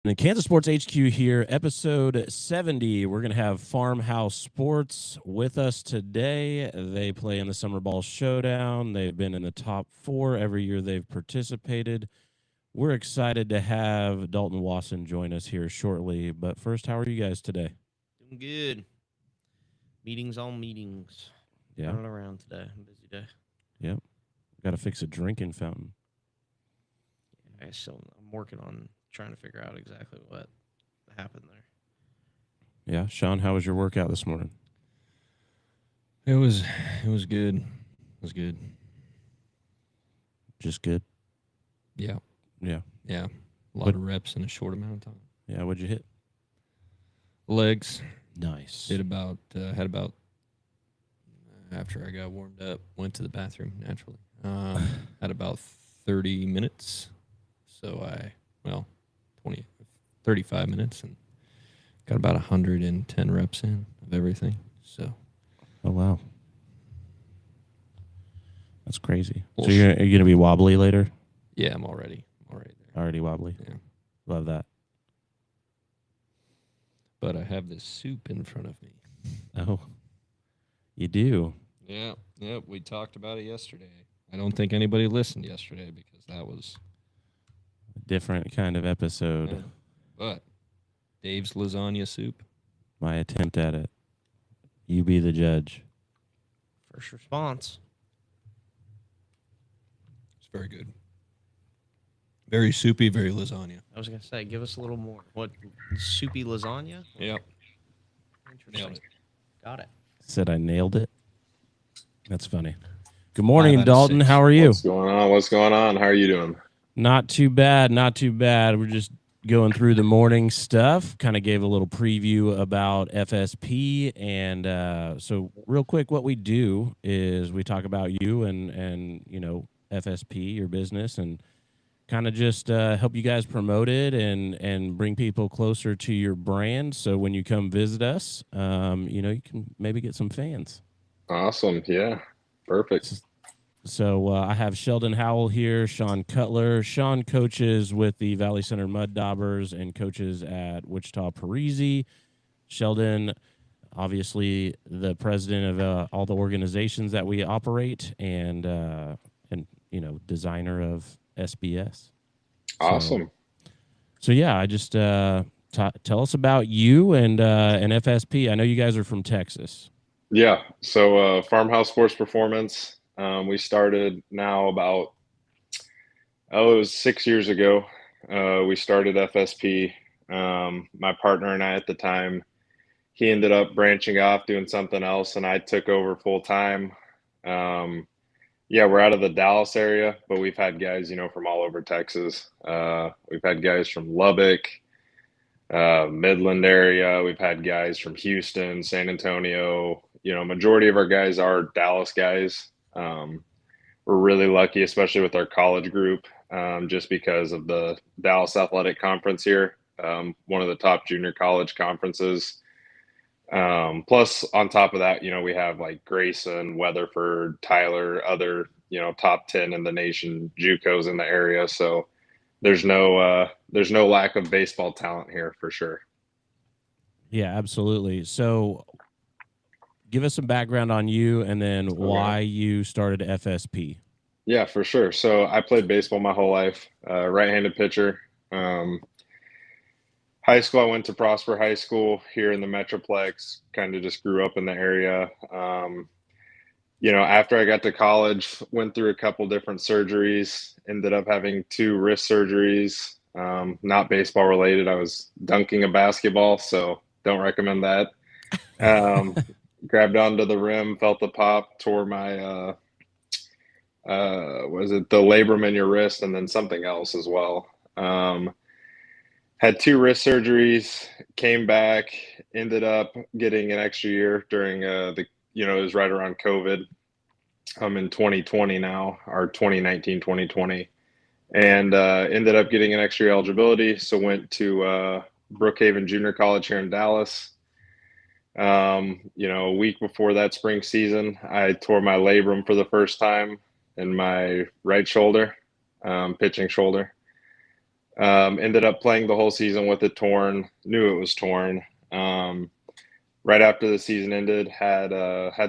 The Kansas Sports HQ here, episode 70. We're going to have Farmhouse Sports with us today. They play in the Summer Ball Showdown. They've been in the top 4 every year they've participated. We're excited to have Dalton Wasson join us here shortly. But first, how are you guys today? Doing good. Meetings on meetings. Yeah. Running around today. Busy day. Yep. Got to fix a drinking fountain. I'm working on trying to figure out exactly what happened there. Yeah. Sean, how was your workout this morning? It was good. It was good. Just good? Yeah. Yeah. Yeah. A lot of reps in a short amount of time. Yeah. What'd you hit? Legs. Nice. Did about after I got warmed up, went to the bathroom naturally. Had about 30 minutes. So 35 minutes and got about 110 reps in of everything. So. Oh, wow. That's crazy. So you're going to be wobbly later? Yeah, I'm already there. Already wobbly? Yeah. Love that. But I have this soup in front of me. Oh, you do? Yeah. We talked about it yesterday. I don't think anybody listened yesterday because that was a different kind of episode. Yeah. But Dave's lasagna soup. My attempt at it. You be the judge. First response. It's very good. Very soupy, very lasagna. I was going to say, give us a little more. What, soupy lasagna? Yep. Interesting. Got it. Said I nailed it. That's funny. Good morning, Dalton. How are you? What's going on? How are you doing? Not too bad. We're just going through the morning stuff. Kind of gave a little preview about FSP. And so real quick, what we do is we talk about you and you know, FSP, your business, and kind of just help you guys promote it and bring people closer to your brand. So when you come visit us, you know, you can maybe get some fans. Awesome. Yeah. Perfect. So I have Sheldon Howell here, Sean Cutler. Sean coaches with the Valley Center Mud Daubers and coaches at Wichita Parisi. Sheldon, obviously the president of all the organizations that we operate and you know, designer of SBS. Awesome. So yeah, I just tell us about you and FSP. I know you guys are from Texas. Yeah. So Farmhouse Sports Performance. We started now about it was 6 years ago. We started FSP. My partner and I at the time, he ended up branching off doing something else, and I took over full time. Yeah, we're out of the Dallas area, but we've had guys, you know, from all over Texas. We've had guys from Lubbock, Midland area. We've had guys from Houston, San Antonio. You know, majority of our guys are Dallas guys. We're really lucky, especially with our college group, just because of the Dallas Athletic Conference here, one of the top junior college conferences. Plus, on top of that, you know, we have like Grayson, Weatherford, Tyler, other, you know, top 10 in the nation JUCOs in the area. So there's no lack of baseball talent here for sure. Yeah, absolutely. So give us some background on you and then why you started FSP. Yeah, for sure. So I played baseball my whole life, right-handed pitcher. High school, I went to Prosper High School here in the Metroplex, kind of just grew up in the area. You know, after I got to college, went through a couple different surgeries, ended up having 2 wrist surgeries, not baseball related. I was dunking a basketball, so don't recommend that. Grabbed onto the rim, felt the pop, tore my, was it the labrum in your wrist, and then something else as well. Had 2 wrist surgeries, came back, ended up getting an extra year during you know, it was right around COVID. I'm in 2020 now, or 2019, 2020, and ended up getting an extra eligibility. So went to Brookhaven Junior College here in Dallas. You know, a week before that spring season, I tore my labrum for the first time in my right shoulder, pitching shoulder. Ended up playing the whole season with it torn. Knew it was torn. Right after the season ended, had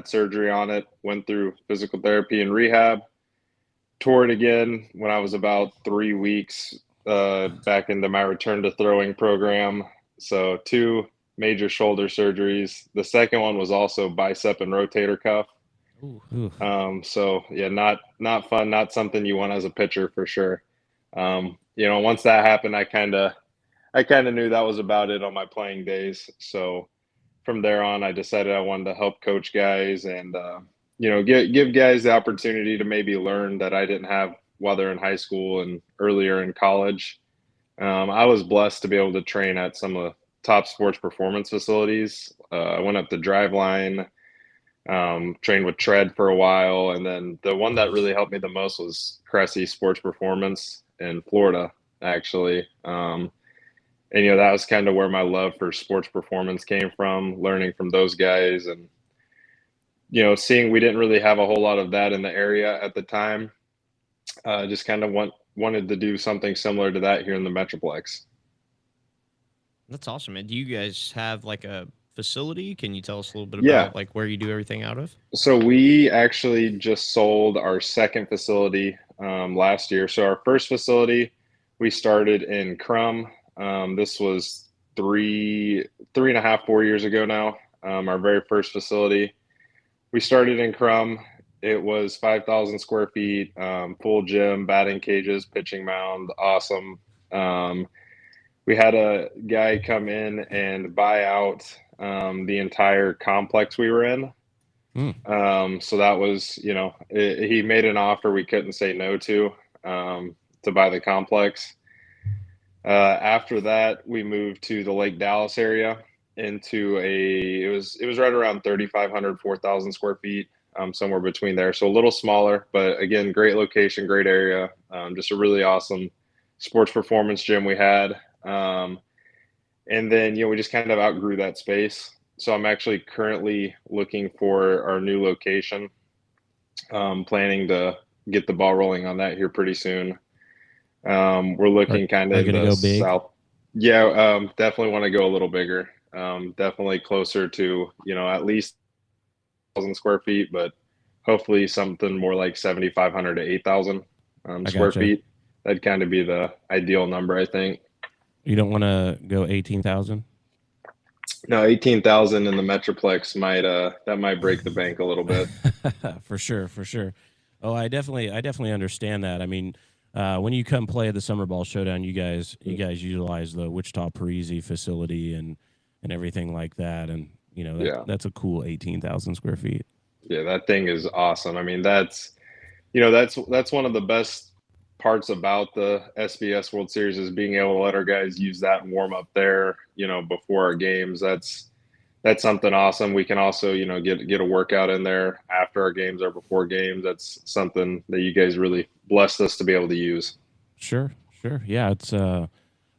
surgery on it. Went through physical therapy and rehab. Tore it again when I was about 3 weeks back into my return to throwing program. So 2 major shoulder surgeries. The second one was also bicep and rotator cuff. Ooh. So yeah, not fun, not something you want as a pitcher for sure. Once that happened, I kind of knew that was about it on my playing days. So from there on, I decided I wanted to help coach guys and give guys the opportunity to maybe learn that I didn't have while they're in high school and earlier in college. I was blessed to be able to train at some of the top sports performance facilities. I went up to Driveline. Trained with Tread for a while, and then the one that really helped me the most was Cressy Sports Performance in Florida, actually. And that was kind of where my love for sports performance came from, learning from those guys, and seeing we didn't really have a whole lot of that in the area at the time. Just kind of wanted to do something similar to that here in the Metroplex. That's awesome, man. Do you guys have like a facility? Can you tell us a little bit Yeah. about like where you do everything out of? So we actually just sold our second facility last year. So our first facility we started in Crum. This was three and a half, 4 years ago now. Our very first facility. We started in Crum. It was 5,000 square feet, full gym, batting cages, pitching mound, awesome. We had a guy come in and buy out the entire complex we were in. So that was, he made an offer we couldn't say no to buy the complex. After that, we moved to the Lake Dallas area into it was right around 3,500, 4,000 square feet, somewhere between there. So a little smaller, but again, great location, great area. Just a really awesome sports performance gym we had. And then, we just kind of outgrew that space. So I'm actually currently looking for our new location, planning to get the ball rolling on that here pretty soon. We're looking kind of in the go big? south. Yeah, definitely want to go a little bigger. Definitely closer to, at least 1,000 square feet, but hopefully something more like 7,500 to 8,000 square gotcha. feet. That'd kind of be the ideal number, I think. You don't want to go 18,000? No, 18,000 in the Metroplex might break the bank a little bit. For sure. Oh, I definitely understand that. I mean, when you come play the Summer Ball Showdown, you guys utilize the Wichita Parisi facility and everything like that, and that's a cool 18,000 square feet. Yeah, that thing is awesome. I mean, that's one of the best parts about the SBS World Series is being able to let our guys use that and warm up there, before our games. That's something awesome. We can also, get a workout in there after our games or before games. That's something that you guys really blessed us to be able to use. Sure. Yeah, it's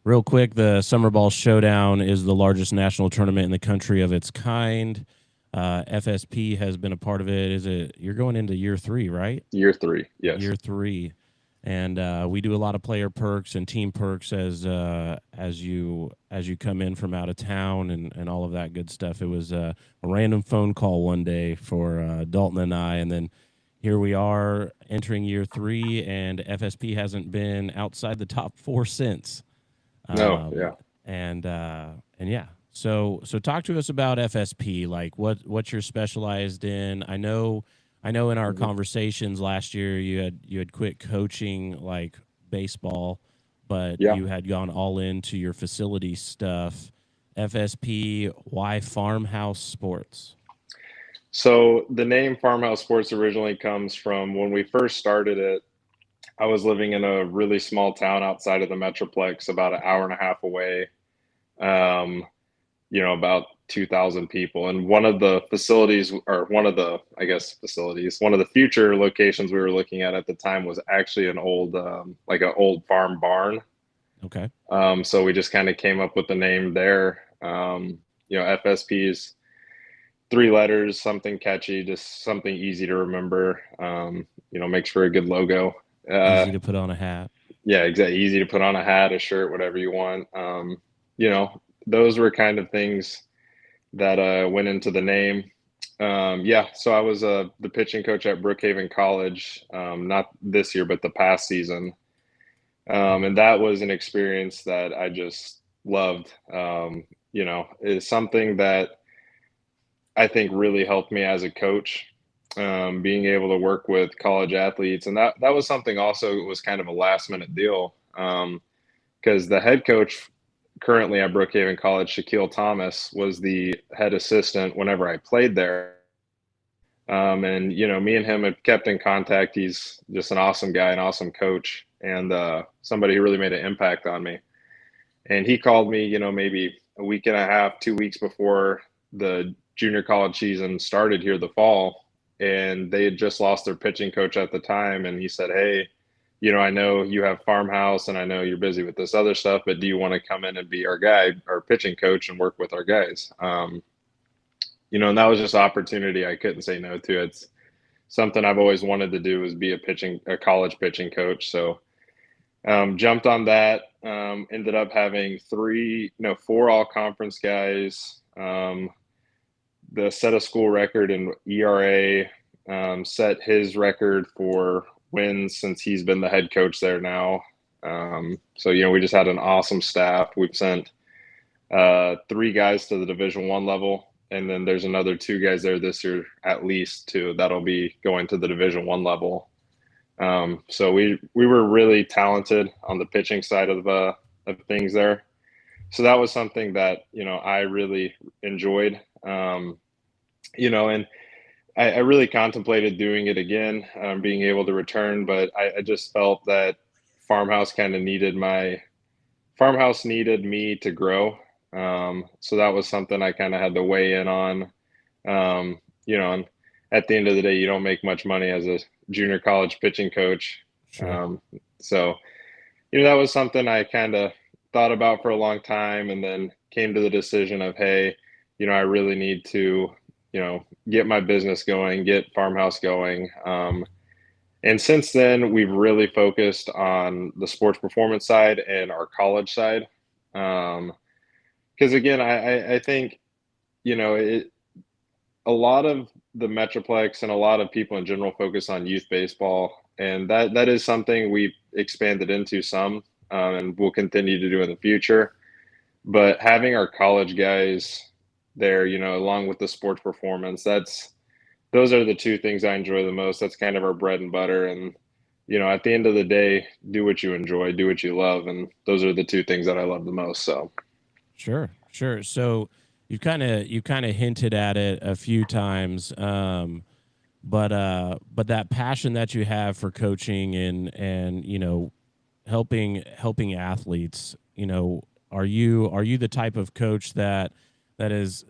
real quick. The Summer Ball Showdown is the largest national tournament in the country of its kind. FSP has been a part of it. You're going into year 3, right? Year 3, yes. Year 3. And we do a lot of player perks and team perks as you come in from out of town and all of that good stuff. It was a random phone call one day for Dalton and I, and then here we are entering year 3, and FSP hasn't been outside the top 4 since. No, yeah. And yeah. So talk to us about FSP. Like what you're specialized in. I know in our conversations last year you had quit coaching like baseball, but you had gone all into your facility stuff. FSP, why Farmhouse Sports? So the name Farmhouse Sports originally comes from when we first started it. I was living in a really small town outside of the Metroplex, about an hour and a half away. About 2,000 people. And one of the facilities, or one of the future locations we were looking at the time was actually an old, like an old farm barn. Okay. So we just kind of came up with the name there. FSP is 3 letters, something catchy, just something easy to remember. Makes for a good logo. Easy to put on a hat. Yeah, exactly. Easy to put on a hat, a shirt, whatever you want. You know, those were kind of things that went into the name. Yeah, so I was the pitching coach at Brookhaven College, not this year, but the past season. And that was an experience that I just loved. You know, it's something that I think really helped me as a coach, being able to work with college athletes. And that was something also was kind of a last minute deal, because the head coach currently at Brookhaven College, Shaquille Thomas, was the head assistant whenever I played there. And you know, me and him have kept in contact. He's just an awesome guy, an awesome coach, and somebody who really made an impact on me. And he called me, you know, maybe a week and a half, 2 weeks before the junior college season started here the fall, and they had just lost their pitching coach at the time. And he said, "Hey, you know, I know you have farmhouse, and I know you're busy with this other stuff, but do you want to come in and be our guy, our pitching coach, and work with our guys?" You know, and that was just opportunity I couldn't say no to. It's something I've always wanted to do, is be a college pitching coach. So jumped on that. Ended up having four all conference guys. The set a school record in ERA, set his record for wins since he's been the head coach there now. So, you know, we just had an awesome staff. We've sent three guys to the Division I level, and then there's another two guys there this year, at least two, that'll be going to the Division I level. So we were really talented on the pitching side of things there. So that was something that, you know, I really enjoyed. You know, and I really contemplated doing it again, being able to return, but I just felt that farmhouse needed me to grow. So that was something I kind of had to weigh in on. You know, and at the end of the day, you don't make much money as a junior college pitching coach. Sure. So, you know, that was something I kind of thought about for a long time, and then came to the decision of, hey, you know, I really need to, you know, get my business going, get farmhouse going. And since then, we've really focused on the sports performance side and our college side. Because again, I think, you know, a lot of the Metroplex and a lot of people in general focus on youth baseball, and that is something we've expanded into some, and we'll continue to do in the future. But having our college guys there, you know, along with the sports performance, those are the two things I enjoy the most. That's kind of our bread and butter. And, you know, at the end of the day, do what you enjoy, do what you love. And those are the two things that I love the most. So, Sure. So you kind of hinted at it a few times, but that passion that you have for coaching and you know helping athletes, you know, are you the type of coach that is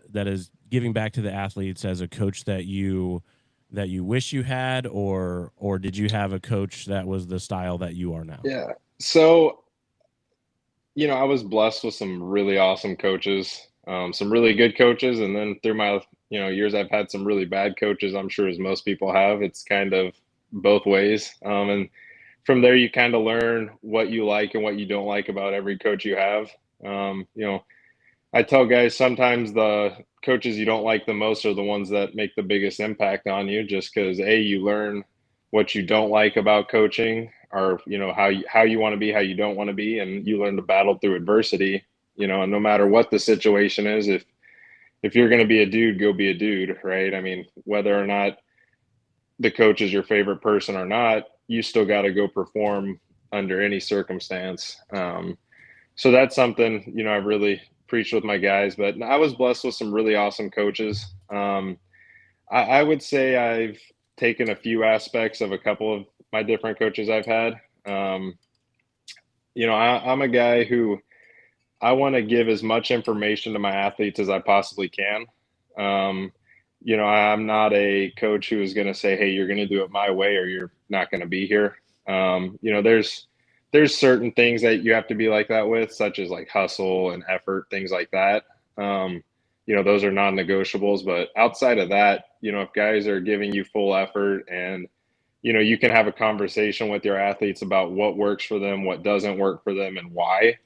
giving back to the athletes as a coach that you wish you had, or did you have a coach that was the style that you are now? yeah. So, you know, I was blessed with some really awesome coaches, some really good coaches. And then through my, you know, years, I've had some really bad coaches, I'm sure, as most people have. It's kind of both ways. And from there, you kind of learn what you like and what you don't like about every coach you have. You know, I tell guys sometimes the coaches you don't like the most are the ones that make the biggest impact on you, just because you learn what you don't like about coaching, or you know how you want to be, how you don't want to be, and you learn to battle through adversity. You know, and no matter what the situation is, if you're going to be a dude, go be a dude, right? I mean, whether or not the coach is your favorite person or not, you still got to go perform under any circumstance. So that's something, you know, I really preached with my guys. But I was blessed with some really awesome coaches. I would say I've taken a few aspects of a couple of my different coaches I've had. You know, I'm a guy who I want to give as much information to my athletes as I possibly can. You know, I'm not a coach who is going to say, "Hey, you're going to do it my way, or you're not going to be here." You know, there's certain things that you have to be like that with, such as like hustle and effort, things like that. You know, those are non-negotiables. But outside of that, you know, if guys are giving you full effort and you can have a conversation with your athletes about what works for them, what doesn't work for them, and why.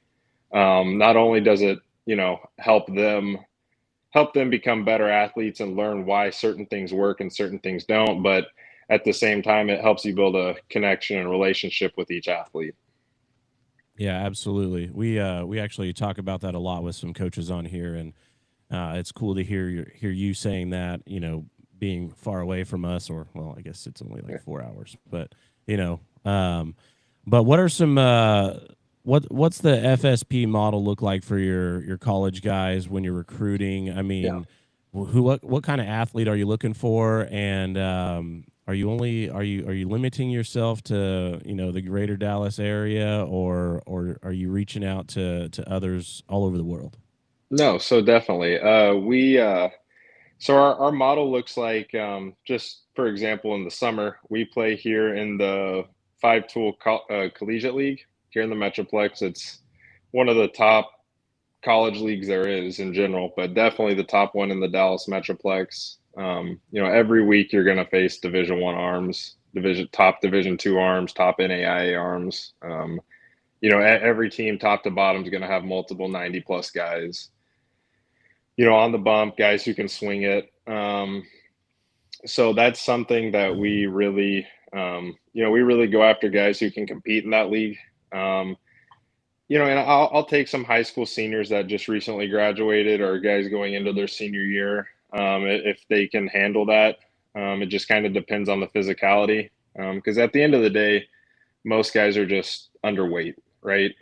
Not only does it, help them become better athletes and learn why certain things work and certain things don't, but at the same time, it helps you build a connection and relationship with each athlete. Yeah, absolutely. We actually talk about that a lot with some coaches on here, and it's cool to hear you saying that. Being far away from us, or well, I guess it's only like 4 hours, but you know, but what are some what's the FSP model look like for your college guys when you're recruiting? I Yeah. mean, what kind of athlete are you looking for, and are you limiting yourself to the greater Dallas area, or are you reaching out to others all over the world? No, so definitely. So our model looks like, just for example, in the summer, we play here in the five tool collegiate league here in the Metroplex. It's one of the top college leagues there is in general, but definitely the top one in the Dallas Metroplex. Every week you're going to face Division 1 arms, Division 2 arms, top NAIA arms. Every team top to bottom is going to have multiple 90+ guys. On the bump, guys who can swing it. So that's something that we really, we really go after guys who can compete in that league. And I'll take some high school seniors that just recently graduated, or guys going into their senior year, if they can handle that. It just kind of depends on the physicality, because at the end of the day, most guys are just underweight, right?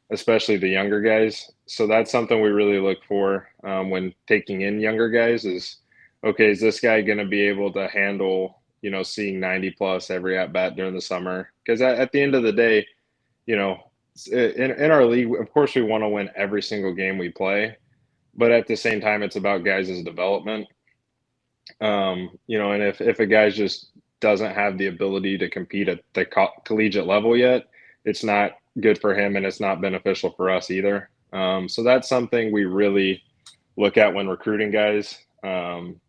Especially the younger guys. So that's something we really look for when taking in younger guys is, okay, is this guy going to be able to handle, seeing 90+ every at bat during the summer? Because at the end of the day, in our league, of course, we want to win every single game we play, but at the same time, it's about guys' development. And if a guy just doesn't have the ability to compete at the collegiate level yet, it's not good for him, and it's not beneficial for us either. So that's something we really look at when recruiting guys. And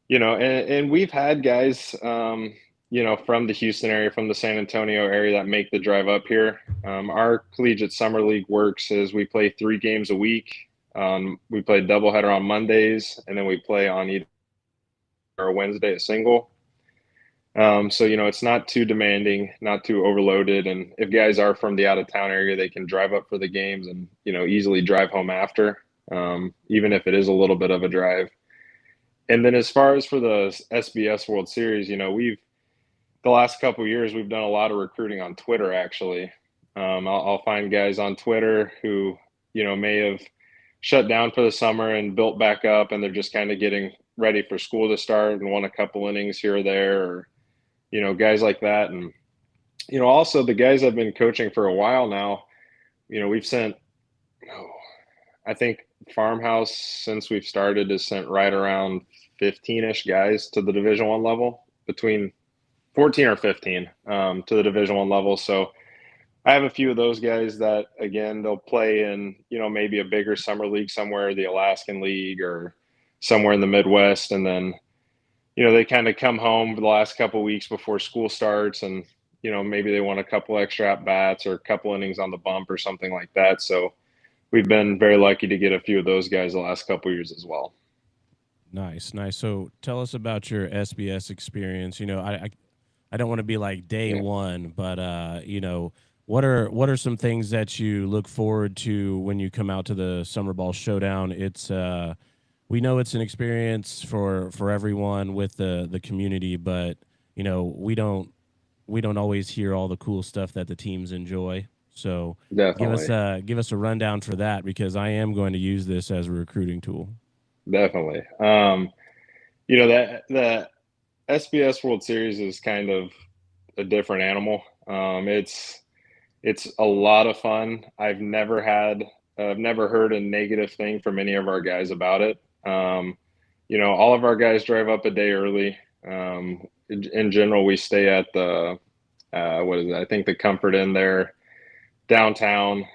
we've had guys, from the Houston area, from the San Antonio area that make the drive up here. Our collegiate summer league works is we play 3 games a week. We play doubleheader on Mondays, and then we play on either a Wednesday a single. So it's not too demanding, not too overloaded, and if guys are from the out of town area, they can drive up for the games and easily drive home after, even if it is a little bit of a drive. And then as far as for the SBS World Series, the last couple of years we've done a lot of recruiting on Twitter. Actually, I'll find guys on Twitter who may have shut down for the summer and built back up, and they're just kind of getting ready for school to start and won a couple innings here or there, or guys like that. And also the guys I've been coaching for a while now, we've sent, I think Farmhouse, since we've started, has sent right around 15-ish guys to the Division 1 level, between 14 or 15 to the Division 1 level. So I have a few of those guys that, again, they'll play in, maybe a bigger summer league somewhere, the Alaskan League or somewhere in the Midwest. And then, they kind of come home for the last couple of weeks before school starts, and, maybe they want a couple extra at bats or a couple innings on the bump or something like that. So we've been very lucky to get a few of those guys the last couple of years as well. Nice. So tell us about your SBS experience. I don't want to be like day one, but what are some things that you look forward to when you come out to the Summer Ball Showdown? It's we know it's an experience for everyone with the community, but we don't always hear all the cool stuff that the teams enjoy. So Definitely. give us a rundown for that, because I am going to use this as a recruiting tool. Definitely. That the SBS World Series is kind of a different animal. It's a lot of fun. I've never heard a negative thing from any of our guys about it. All of our guys drive up a day early. In general, we stay at the what is it? I think the Comfort Inn there downtown,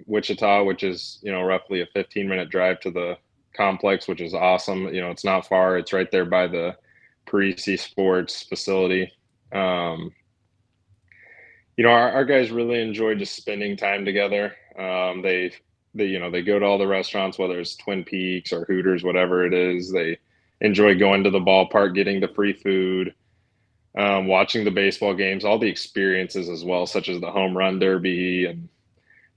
Wichita, which is roughly a 15-minute drive to the complex, which is awesome. It's not far. It's right there by the Parisi Sports facility. Our guys really enjoy just spending time together. They go to all the restaurants, whether it's Twin Peaks or Hooters, whatever it is. They enjoy going to the ballpark, getting the free food, watching the baseball games, all the experiences as well, such as the home run derby and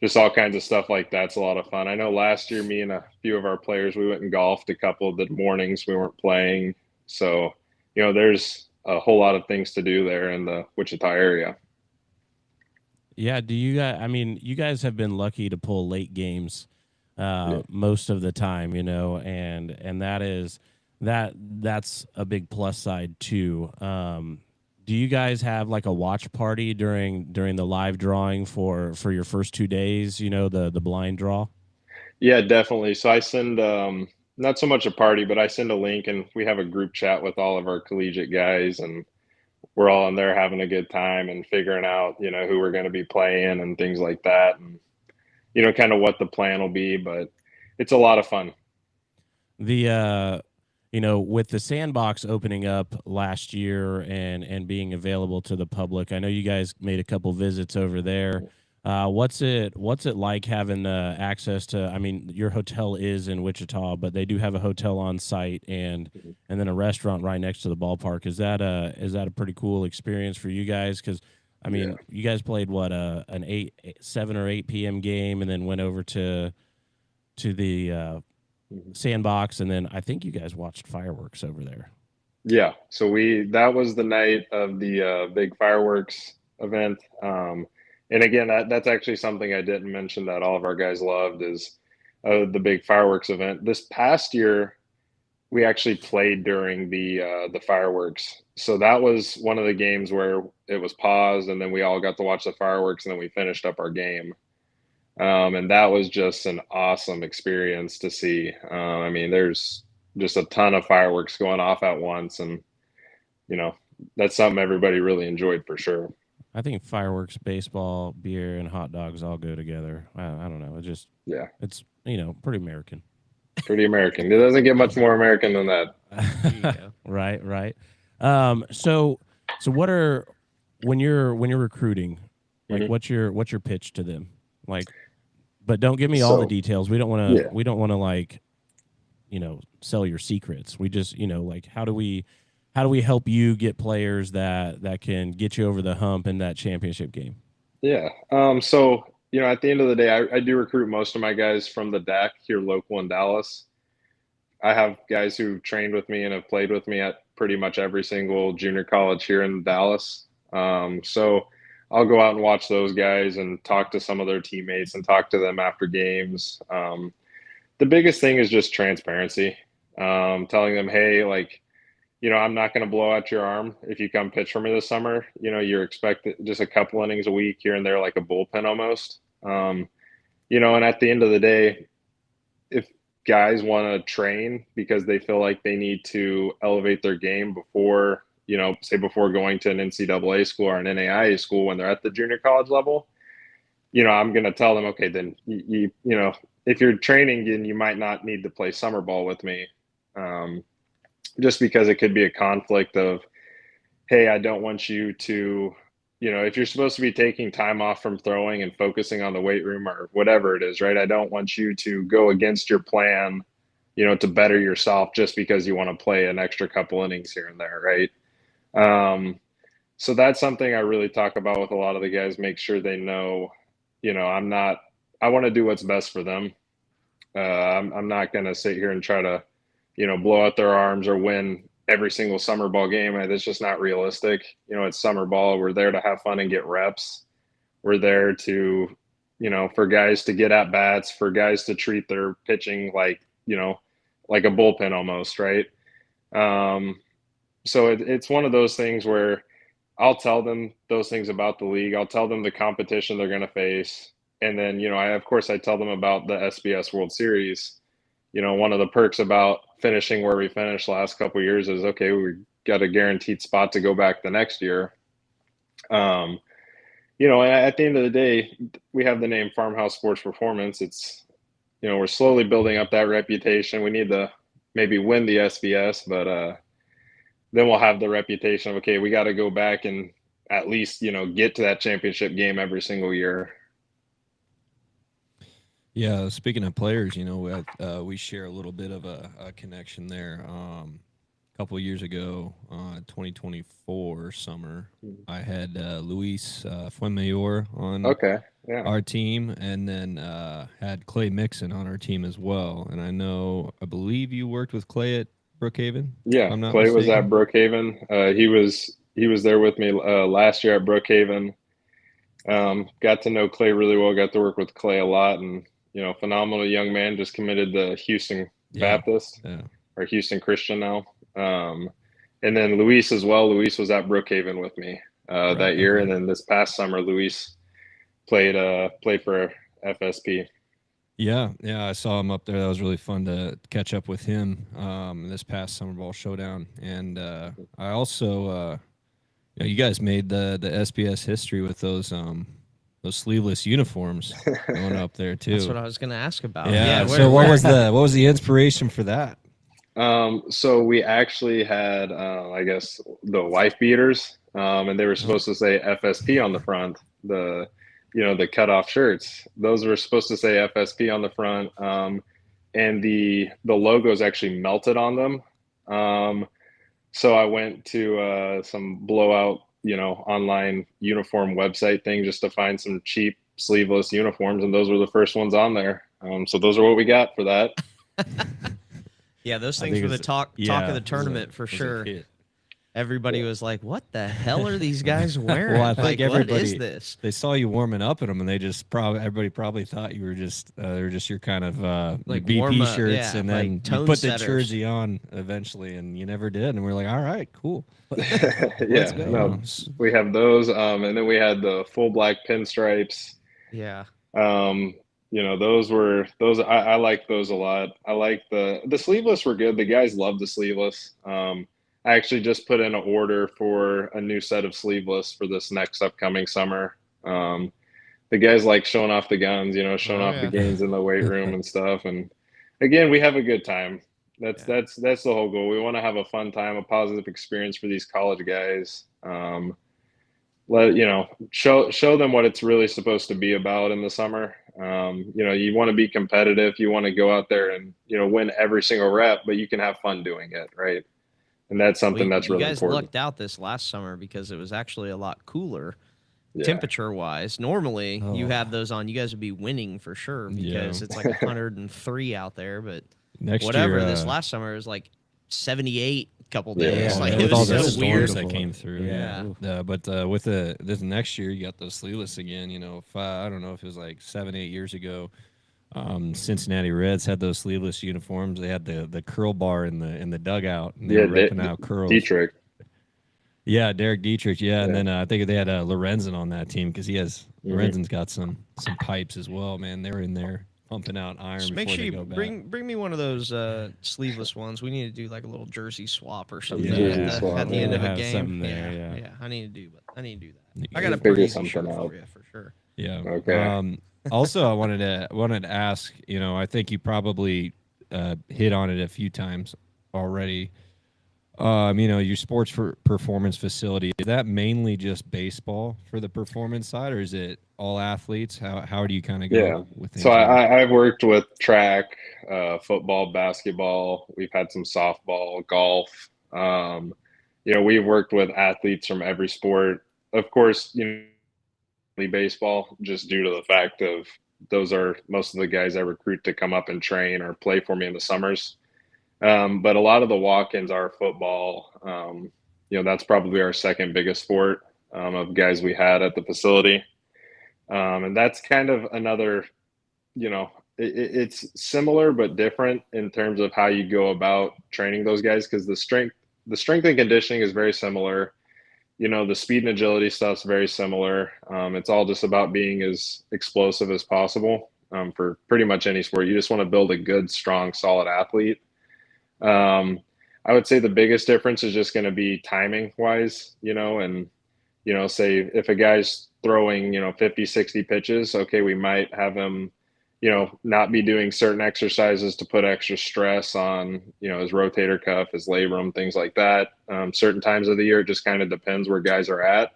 just all kinds of stuff like that's a lot of fun. I know last year, me and a few of our players, we went and golfed a couple of the mornings we weren't playing. So, there's a whole lot of things to do there in the Wichita area. Yeah. Do you guys, I mean, you guys have been lucky to pull late games most of the time, and that's a big plus side too. Do you guys have like a watch party during the live drawing for your first 2 days, the blind draw? Yeah, definitely. So I send not so much a party, but I send a link and we have a group chat with all of our collegiate guys, and we're all in there having a good time and figuring out, who we're going to be playing and things like that, and kind of what the plan will be, but it's a lot of fun. The with the sandbox opening up last year and being available to the public, I know you guys made a couple visits over there. What's it like having access to? I mean, your hotel is in Wichita, but they do have a hotel on site and then a restaurant right next to the ballpark. Is that a pretty cool experience for you guys? Because I mean, you guys played what an 7 or 8 p.m. game, and then went over to the sandbox, and then I think you guys watched fireworks over there. Yeah, so that was the night of the big fireworks event. And again, that's actually something I didn't mention that all of our guys loved is the big fireworks event. This past year, we actually played during the fireworks. So that was one of the games where it was paused, and then we all got to watch the fireworks, and then we finished up our game. And that was just an awesome experience to see. I mean, there's just a ton of fireworks going off at once, and that's something everybody really enjoyed for sure. I think fireworks, baseball, beer, and hot dogs all go together. I don't know. It's pretty American. Pretty American. It doesn't get much more American than that. Right. So when you're recruiting, like what's your pitch to them? Like, but don't give me all the details. We don't want to like, sell your secrets. We just, like, how do we help you get players that can get you over the hump in that championship game? Yeah. So, at the end of the day, I do recruit most of my guys from the DAC here local in Dallas. I have guys who trained with me and have played with me at pretty much every single junior college here in Dallas. So I'll go out and watch those guys and talk to some of their teammates and talk to them after games. The biggest thing is just transparency. Telling them, hey, like, I'm not going to blow out your arm if you come pitch for me this summer. You're expected just a couple innings a week here and there, like a bullpen almost. And at the end of the day, if guys want to train because they feel like they need to elevate their game before, before going to an NCAA school or an NAIA school when they're at the junior college level, I'm going to tell them, okay, then, if you're training, then you might not need to play summer ball with me. Just because it could be a conflict of, hey, I don't want you to, if you're supposed to be taking time off from throwing and focusing on the weight room or whatever it is, right? I don't want you to go against your plan, to better yourself just because you want to play an extra couple innings here and there, right? So that's something I really talk about with a lot of the guys, make sure they know, I want to do what's best for them. I'm not going to sit here and try to, blow out their arms or win every single summer ball game. That's just not realistic. It's summer ball. We're there to have fun and get reps. We're there to, for guys to get at bats, for guys to treat their pitching like a bullpen almost, right? So it's one of those things where I'll tell them those things about the league. I'll tell them the competition they're going to face. And then, I tell them about the SBS World Series. One of the perks about finishing where we finished last couple of years is, okay, we got a guaranteed spot to go back the next year. And at the end of the day, we have the name Farmhouse Sports Performance. It's, we're slowly building up that reputation. We need to maybe win the SBS, but then we'll have the reputation of, okay, we got to go back and at least, get to that championship game every single year. Yeah, speaking of players, we share a little bit of a connection there. A couple of years ago, 2024 summer, I had Luis Fuenmayor on Okay. Yeah. our team, and then had Clay Mixon on our team as well. And I believe you worked with Clay at Brookhaven. Yeah. if I'm not Clay was mistaken. at Brookhaven. He was there with me last year at Brookhaven. Got to know Clay really well. Got to work with Clay a lot, and phenomenal young man. Just committed to Houston Baptist or Houston Christian now. And then Luis as well. Luis was at Brookhaven with me that year, and then this past summer, Luis played for FSP. Yeah, I saw him up there. That was really fun to catch up with him this past Summer Ball Showdown. And I also, you guys made the SBS history with those sleeveless uniforms going up there too. That's what I was going to ask about. Yeah. So what was the inspiration for that? So we actually had, I guess, the wife beaters, and they were supposed to say FSP on the front. The cutoff shirts. Those were supposed to say FSP on the front, and the logos actually melted on them. So I went to some blowout, online uniform website thing just to find some cheap sleeveless uniforms, and those were the first ones on there. So those are what we got for that. Yeah, those things were the talk of the tournament for sure. Everybody was like, "What the hell are these guys wearing?" Well, I think what is this? They saw you warming up in them, and they just everybody probably thought you were just they're just your kind of like BP shirts, yeah, and then like you put setters. the jersey on eventually, and you never did. And we're like, all right, cool. Yeah, no, we have those, and then we had the full black pinstripes. Yeah. Those I like those a lot. I like the sleeveless were good. The guys love the sleeveless. I actually just put in an order for a new set of sleeveless for this next upcoming summer. The guys like showing off the guns, showing off the gains in the weight room and stuff. And again, we have a good time. That's the whole goal. We want to have a fun time, a positive experience for these college guys. Show them what it's really supposed to be about in the summer. You want to be competitive. You want to go out there and, win every single rep, but you can have fun doing it. Right. And that's something that's really important. You guys lucked out this last summer because it was actually a lot cooler temperature-wise. Normally, you have those on, you guys would be winning for sure because it's like 103 out there. But next whatever, year, this last summer was like 78 a couple days. Yeah, like, with it all was the so weird. storms that came through. Yeah. But with this next year, you got those sleeveless again. I don't know if it was like 7-8 years ago. Cincinnati Reds had those sleeveless uniforms. They had the curl bar in the dugout, and they were ripping out curls. Dietrich. Yeah, Derek Dietrich. Yeah, and then I think they had Lorenzen on that team because Lorenzen's got some pipes as well. Man, they were in there pumping out iron. Just before make sure they you go back. bring me one of those sleeveless ones. We need to do like a little jersey swap or something Yeah. at the end of a Have game. something there, yeah. I need to do that. You I got a figure pretty something shirt out. for you for sure. Yeah. Okay. Also, I wanted to ask. I think you probably hit on it a few times already. Your sports for performance facility, is that mainly just baseball for the performance side, or is it all athletes? How do you kind of go with things? So I've worked with track, football, basketball. We've had some softball, golf. We've worked with athletes from every sport. Of course, baseball, just due to the fact of those are most of the guys I recruit to come up and train or play for me in the summers. But a lot of the walk-ins are football. That's probably our second biggest sport of guys we had at the facility. And that's kind of another, it's similar but different in terms of how you go about training those guys, because the strength and conditioning is very similar. The speed and agility stuff's very similar. It's all just about being as explosive as possible for pretty much any sport. You just want to build a good, strong, solid athlete. I would say the biggest difference is just going to be timing wise, and, say if a guy's throwing, 50, 60 pitches, okay, we might have him, not be doing certain exercises to put extra stress on, his rotator cuff, his labrum, things like that. Certain times of the year, it just kind of depends where guys are at.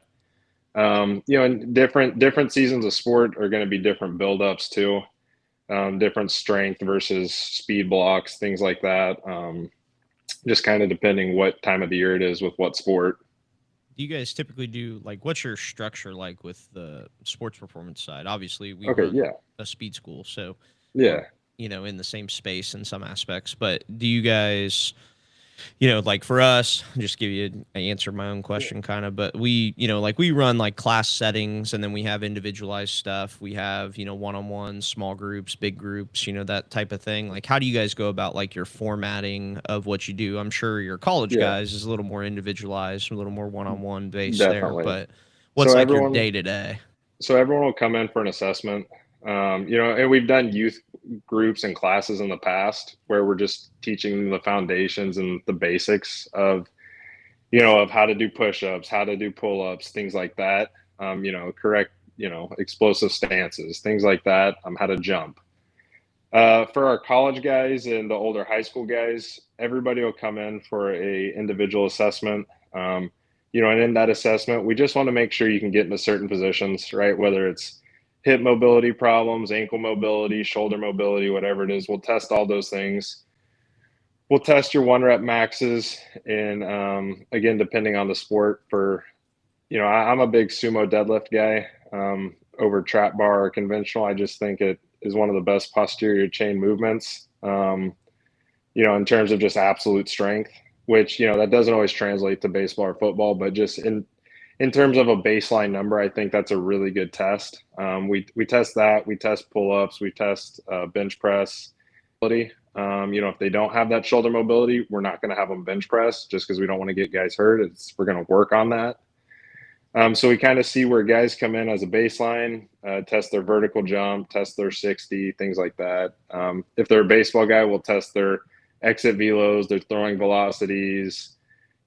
And different seasons of sport are going to be different buildups too. Different strength versus speed blocks, things like that. Just kind of depending what time of the year it is with what sport. Do you guys typically do, like, what's your structure like with the sports performance side? Obviously, we run a speed school, so yeah, in the same space in some aspects. But do you guys, like for us, I'll just give you I answer my own question kind of, but we, we run like class settings, and then we have individualized stuff. We have, one-on-one, small groups, big groups, that type of thing. Like, how do you guys go about like your formatting of what you do? I'm sure your college guys is a little more individualized, a little more one-on-one based there, but what's like your day to day? So everyone will come in for an assessment. And we've done youth groups and classes in the past where we're just teaching them the foundations and the basics of how to do push-ups, how to do pull-ups, things like that. Correct, explosive stances, things like that. How to jump. For our college guys and the older high school guys, everybody will come in for a individual assessment. And in that assessment, we just want to make sure you can get into certain positions, right? Whether it's hip mobility problems, ankle mobility, shoulder mobility, whatever it is, we'll test all those things. We'll test your 1-rep maxes, and again, depending on the sport. For, I'm a big sumo deadlift guy over trap bar or conventional. I just think it is one of the best posterior chain movements, in terms of just absolute strength, which, that doesn't always translate to baseball or football, but just in terms of a baseline number, I think that's a really good test. We test that. We test pull-ups. We test bench press. If they don't have that shoulder mobility, we're not going to have them bench press just because we don't want to get guys hurt. We're going to work on that. So we kind of see where guys come in as a baseline, test their vertical jump, test their 60, things like that. If they're a baseball guy, we'll test their exit velos, their throwing velocities,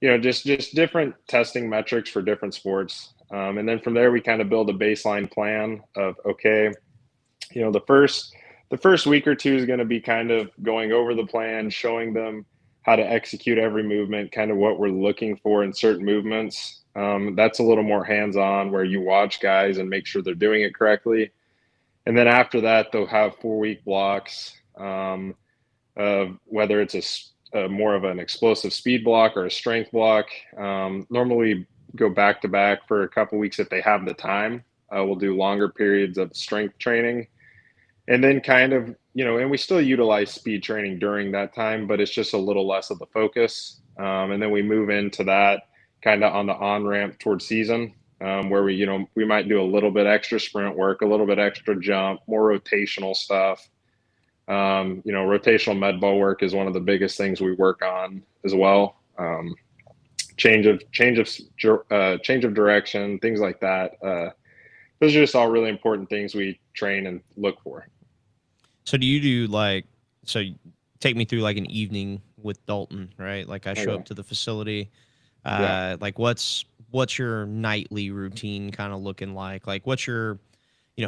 just different testing metrics for different sports. And then from there, we kind of build a baseline plan of, okay, the first week or two is going to be kind of going over the plan, showing them how to execute every movement, kind of what we're looking for in certain movements. That's a little more hands-on, where you watch guys and make sure they're doing it correctly. And then after that, they'll have 4-week blocks, whether it's more of an explosive speed block or a strength block. Normally go back to back for a couple weeks if they have the time. We'll do longer periods of strength training, and then kind of, and we still utilize speed training during that time, but it's just a little less of the focus. And then we move into that kind of on the on-ramp towards season, where we might do a little bit extra sprint work, a little bit extra jump, more rotational stuff. Rotational med ball work is one of the biggest things we work on as well. Change of direction, things like that. Those are just all really important things we train and look for. So do you do take me through like an evening with Dalton, right? Like I show up to the facility. Like what's your nightly routine kind of looking like? Like what's your,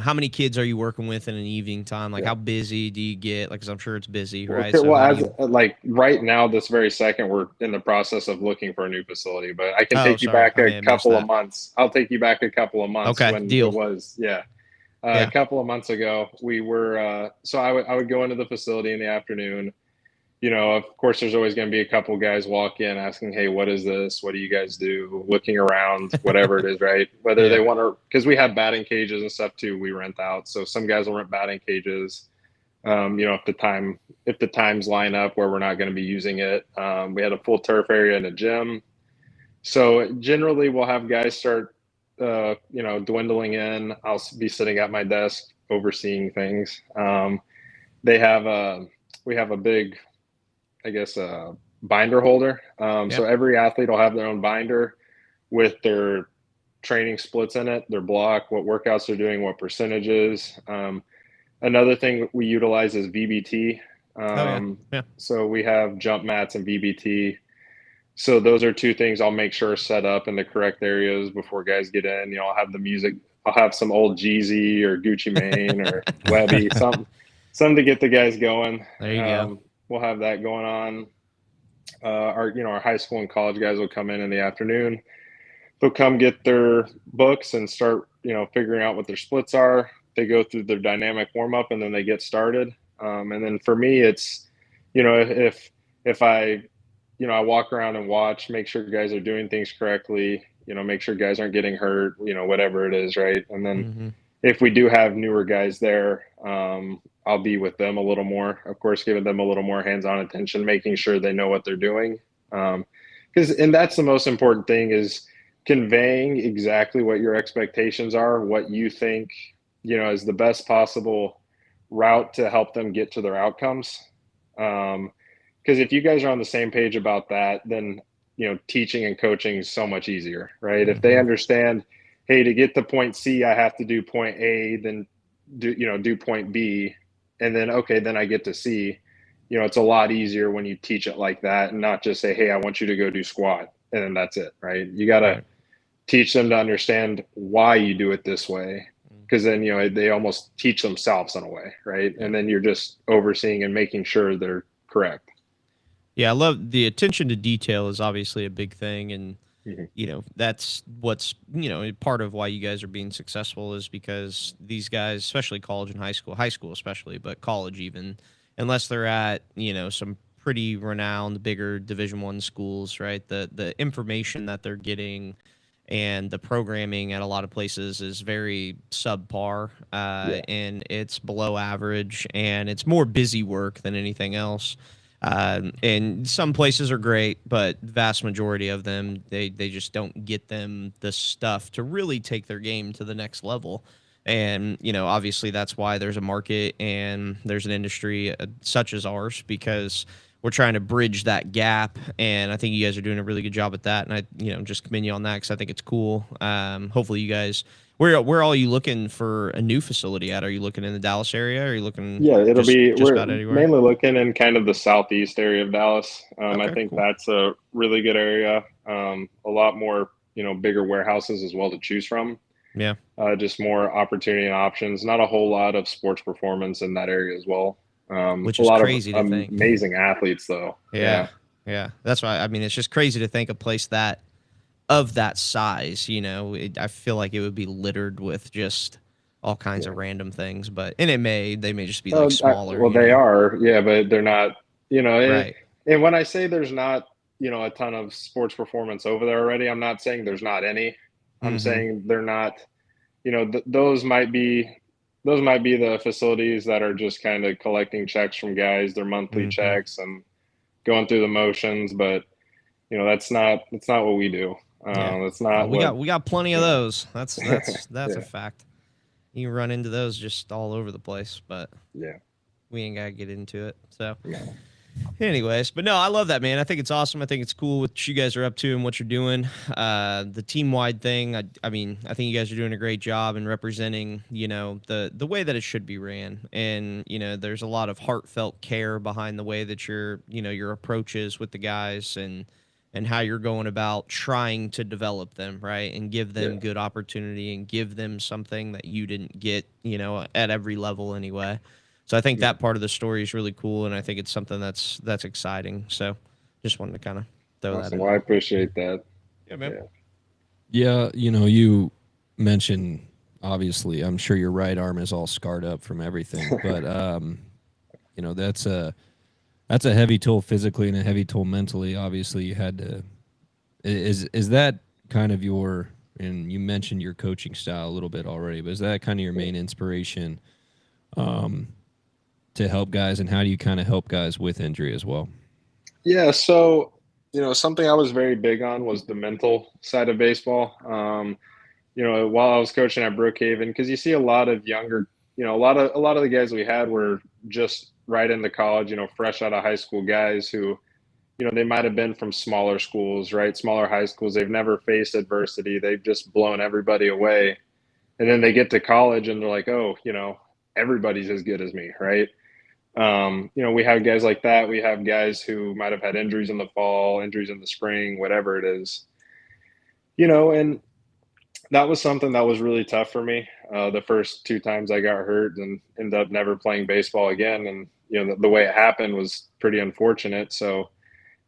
how many kids are you working with in an evening time? Like how busy do you get? Like, 'cause I'm sure it's busy, right? Like right now, this very second, we're in the process of looking for a new facility, but I can take you back a couple of months. I'll take you back a couple of months. Okay, when deal. It was, a couple of months ago, we were, so I would go into the facility in the afternoon. Of course, there's always going to be a couple guys walk in asking, hey, what is this? What do you guys do? Looking around, whatever it is, right? Whether they want to, because we have batting cages and stuff too, we rent out. So some guys will rent batting cages. If the times line up where we're not going to be using it. We had a full turf area and a gym. So generally we'll have guys start, dwindling in. I'll be sitting at my desk overseeing things. We have a big, binder holder. So every athlete will have their own binder with their training splits in it, their block, what workouts they're doing, what percentages. Another thing we utilize is VBT. So we have jump mats and VBT. So those are two things I'll make sure set up in the correct areas before guys get in. I'll have the music. I'll have some old Jeezy or Gucci Mane or Webby, something to get the guys going. There you go. We'll have that going on. Our high school and college guys will come in the afternoon. They'll come get their books and start, figuring out what their splits are. They go through their dynamic warm up and then they get started. And then for me, it's, if I, I walk around and watch, make sure guys are doing things correctly, make sure guys aren't getting hurt, whatever it is. Right. And then if we do have newer guys there, I'll be with them a little more, of course, giving them a little more hands-on attention, making sure they know what they're doing. And that's the most important thing, is conveying exactly what your expectations are, what you think, is the best possible route to help them get to their outcomes. Because if you guys are on the same page about that, then, teaching and coaching is so much easier, right? If they understand, hey, to get to point C, I have to do point A, then do point B. And then, okay, then I get to C. It's a lot easier when you teach it like that and not just say, hey, I want you to go do squat. And then that's it, right? You got to teach them to understand why you do it this way. Because then, they almost teach themselves in a way, right? And then you're just overseeing and making sure they're correct. Yeah, I love the attention to detail is obviously a big thing. And, that's what's, part of why you guys are being successful, is because these guys, especially college and high school especially, but college even, unless they're at, some pretty renowned, bigger Division I schools, right? The information that they're getting and the programming at a lot of places is very subpar, and it's below average, and it's more busy work than anything else. And some places are great, but the vast majority of them, they just don't get them the stuff to really take their game to the next level. And, obviously that's why there's a market and there's an industry such as ours, because we're trying to bridge that gap. And I think you guys are doing a really good job at that. And I, just commend you on that, because I think it's cool. Hopefully you guys, where are you looking for a new facility at? Are you looking in the Dallas area? Or are you looking? Yeah, we're about anywhere? Mainly looking in kind of the southeast area of Dallas. Okay, I think cool. that's a really good area. A lot more, bigger warehouses as well to choose from. Yeah. Just more opportunity and options. Not a whole lot of sports performance in that area as well. Which a is lot crazy of to think. amazing athletes though. Yeah. That's why, it's just crazy to think a place of that size, I feel like it would be littered with just all kinds of random things, and they may just be like smaller. They are, but they're not, right. And when I say there's not, a ton of sports performance over there already, I'm not saying there's not any. I'm saying they're not, those might be the facilities that are just kind of collecting checks from guys, their monthly checks, and going through the motions. But that's not what we do. That's not. We got plenty of those. That's a fact. You run into those just all over the place, but we ain't gotta get into it. So. Anyways, but no, I love that, man. I think it's awesome. I think it's cool what you guys are up to and what you're doing. The team-wide thing, I think you guys are doing a great job in representing, the way that it should be ran. And, there's a lot of heartfelt care behind the way that your approach is with the guys and how you're going about trying to develop them, right? And give them good opportunity and give them something that you didn't get, at every level anyway. So I think that part of the story is really cool, and I think it's something that's exciting. So just wanted to kind of throw that in. Well, I appreciate that. Yeah, man. Yeah, you mentioned, obviously, I'm sure your right arm is all scarred up from everything, but that's a heavy toll physically and a heavy toll mentally. Obviously, you had to. Is that kind of your? And you mentioned your coaching style a little bit already, but is that kind of your main inspiration? To help guys, and how do you kind of help guys with injury as well? Yeah, so something I was very big on was the mental side of baseball. While I was coaching at Brookhaven, because you see a lot of younger, a lot of the guys we had were just right into college, fresh out of high school guys who, they might have been from smaller schools, right? Smaller high schools. They've never faced adversity. They've just blown everybody away. And then they get to college and they're like, oh, everybody's as good as me, right? We have guys like that. We have guys who might have had injuries in the fall, injuries in the spring, whatever it is, and that was something that was really tough for me. The first two times I got hurt and ended up never playing baseball again. And, the way it happened was pretty unfortunate. So